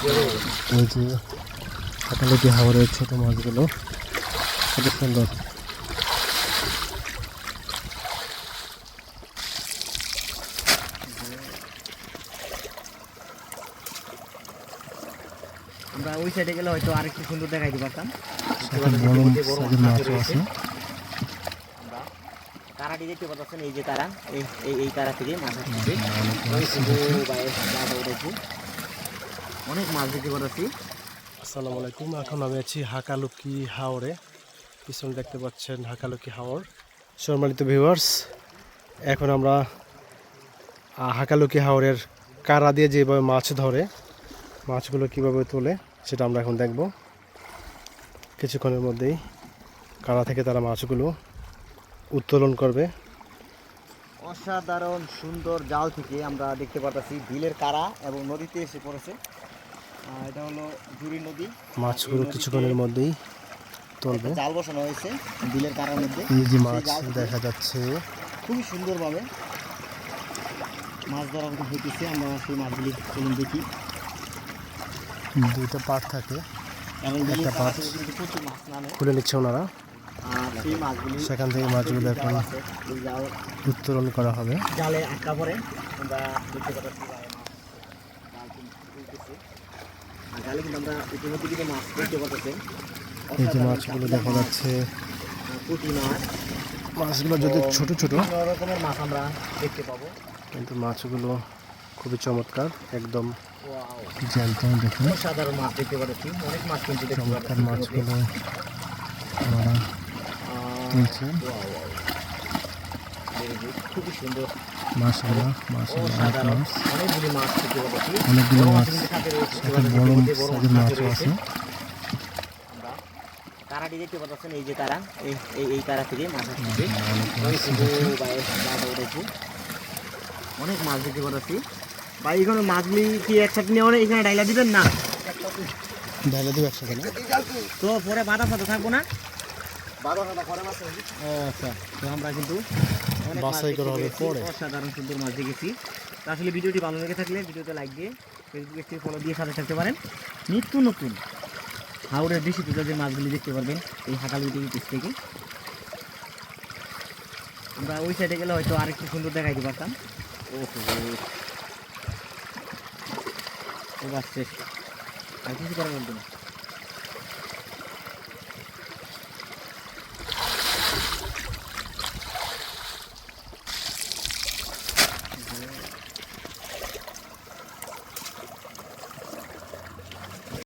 এই যে হাতালুকি হাওরের ছোট মাছগুলো কত সুন্দর। আমরা ওই সাইডে গেলে হয়তো আরেকটু সুন্দর দেখাইতে পারতাম। বড় সাইজের মাছও আছে। তারাটি দেখতে পাচ্ছেন, এই যে তারা, এই তারা থেকে মাছ আসছে, অনেক মাছ দেখতে পাচ্ছি। আসসালামু আলাইকুম। এখন আমি আছি হাকালুকি হাওরে। পিছনে দেখতে পাচ্ছেন হাকালুকি হাওর। সম্মানিত ভিউয়ার্স, এখন আমরা হাকালুকি হাওরের কারা দিয়ে যেভাবে মাছ ধরে, মাছগুলো কিভাবে তোলে সেটা আমরা এখন দেখব। কিছুক্ষণের মধ্যেই কারা থেকে তারা মাছগুলো উত্তোলন করবে। অসাধারণ সুন্দর জাল থেকে আমরা দেখতে পাচ্ছি বিলের কারা এবং নদীতে এসে পড়েছে। এটা হলো জুড়ি নদী। মাছগুলো কিছুক্ষণের মধ্যেই তুলবে। জাল বসানো হয়েছে বিলের কারার মধ্যে। এই যে মাছ দেখা যাচ্ছে, খুবই সুন্দরভাবে মাছ ধরা হইতেছে। আমরা সেই মাছগুলি দেখি। দুইটা পাট থাকে, এবং একটা পাট প্রচুর মাছ নামে। খুলে নিচ্ছে ওনারা। সেই মাছগুলি সেখান থেকে মাছগুলো এখন উত্তোলন করা হবে। জালে আটকা পড়ে আমরা দেখতে পাচ্ছি। জালে কিন্তু আমরা ইতিমধ্যে কিন্তু মাছ দেখতে পাচ্ছি। এই যে মাছগুলো দেখা যাচ্ছে, পুঁটি মাছ। মাছগুলো যদি ছোট ছোট বিভিন্ন রকমের মাছ আমরা দেখতে পাবো, কিন্তু মাছগুলো খুবই চমৎকার, একদম ওয়াও, জ্যান্ত। দেখুন সাধারণ মাছ দেখতে পাচ্ছি, অনেক মাছ কিন্তু দেখতে চমৎকার পাচ্ছি। মাছগুলো ওনারা তুলছে। খুবই সুন্দর মাছগুলো মাছগুলো অনেকগুলি মাছ দেখতে পাচ্ছি। অনেকগুলো মাছ, সাথে রয়েছে, সাথে বড় সাইজের মাছও আছে। তারাটি দেখতে পাচ্ছেন, এই যে তারা, এই তারা থেকে মাছ আসছে। অনেক মাছ দেখতে পাচ্ছি ভাই। এখানে মাছগুলি কি একসাথে নিয়ে এখানে ডাইলা দিবেন না? ডাইলা দেবো একসাথে না তো পরে বাধা ফাটা থাকবো না? ও আচ্ছা, তো আমরা কিন্তু বাছাই করা হবে পরে। অসাধারণ সুন্দর মাছ দেখেছি। তো আসলে ভিডিওটি ভালো লেগে থাকলে ভিডিওতে লাইক দিয়ে ফেসবুক পেজটি ফলো দিয়ে সাথে থাকতে পারেন। নিত্য নতুন হাওড়ের দেশি প্রজাতির মাছগুলি দেখতে পারবেন এই হাকালুকি পিস থেকে। আমরা ওই সাইডে গেলে হয়তো আরেকটু সুন্দর দেখাইতে পারতাম। ও বাস শেষ, আর কিছু করার মধ্যে না।